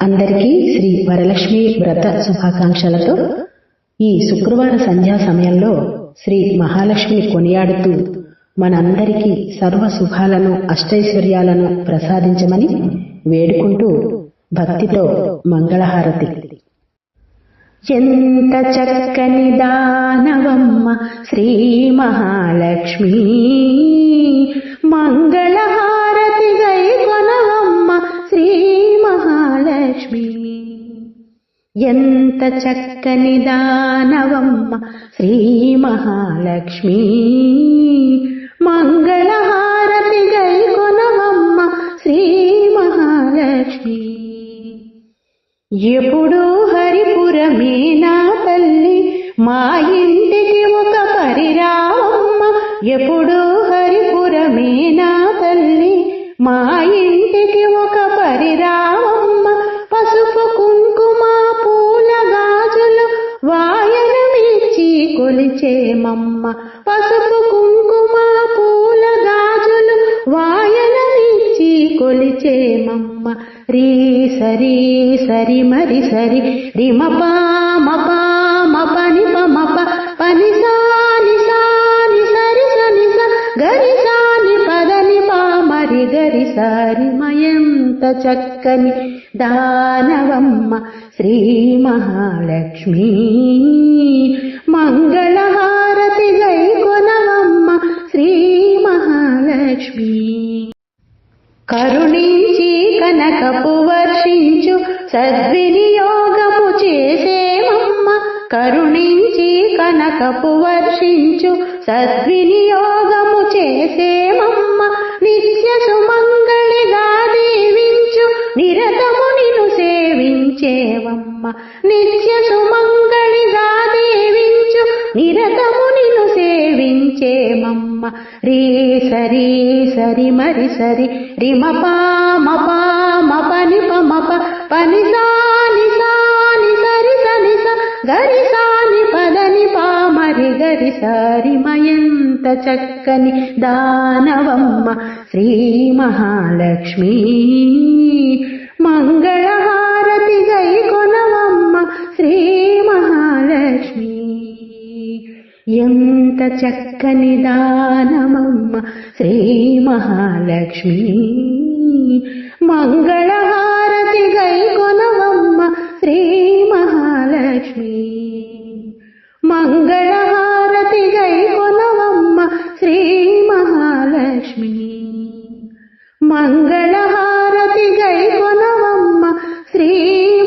అందరికీ శ్రీ వరలక్ష్మి వ్రత శుభాకాంక్షలతో ఈ శుక్రవార సంధ్యా సమయంలో శ్రీ మహాలక్ష్మిని కొనియాడుతూ మనందరికీ సర్వ శుభాలను అష్టైశ్వర్యాలను ప్రసాదించమని వేడుకుంటూ భక్తితో మంగళహారతి. ఎంత చక్కని దానవమ్మ శ్రీ మహాలక్ష్మి, మంగళహారతి గైకొనవమ్మ శ్రీ మహాలక్ష్మి. ఎంత చక్కని దానవమ్మ శ్రీ మహాలక్ష్మి, మంగళహారతి గైకొనవమ్మ శ్రీ మహాలక్ష్మి. ఎప్పుడు హరిపురమే నా తల్లి, మా ఇంటికి ఒక పరిరావమ్మ. ఎప్పుడు హరిపురమే నా తల్లి, మా ఇంటికి ఒక పరిరావమ్మ. పసుపు కుంకుమ పూల గాజులు వాయనమిచ్చి కొలిచేమమ్మ. పసుపు కుంకుమ పూల గాజులు వాయనమిచ్చి కొలిచేమమ్మ. రీ సరి సరి మరి సరి రిమ పామ పని పమ పని సాని సాని సరి సని స గరి సాని పదని పామరి గరి సారి. మయంత చక్కని దానవమ్మ శ్రీ మహాలక్ష్మి, మంగళహారతి గైకొనవమ్మ శ్రీ మహాలక్ష్మి. కరుణించి కనకపు వర్షించు సద్వినియోగము చేసేమమ్మ. కరుణించి కనకపు వర్షించు సద్వినియోగము చేసేమమ్మ. నిత్య సుమంగళిగా దీవించు నిరతము నిన్ను సేవించేవమ్మ. నిత్య సుమంగళిగా దీవించు నిరతము నిన్ను సేవించేమమ్మ. రీ సరి సరి మరి సరి రిమ పామ పని పమ పని సాని సాని సరి సని స గరి సాని పదని పామరి గరి సారి. మయంత చక్కని దానవమ్మ శ్రీ మహాలక్ష్మి, మంగళహారతి గైకొనవమ్మ శ్రీ మహాలక్ష్మి. ఎంత చక్కని దానమమ్మ శ్రీ మహాలక్ష్మి, మంగళహారతి గైకొనవమ్మ శ్రీ మహాలక్ష్మి. మంగళహారతి గైకొనవమ్మ శ్రీ మహాలక్ష్మి. మంగళహారతి గైకొనవమ్మ శ్రీ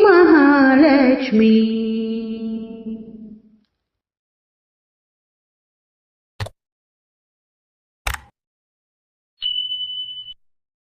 మహాలక్ష్మి.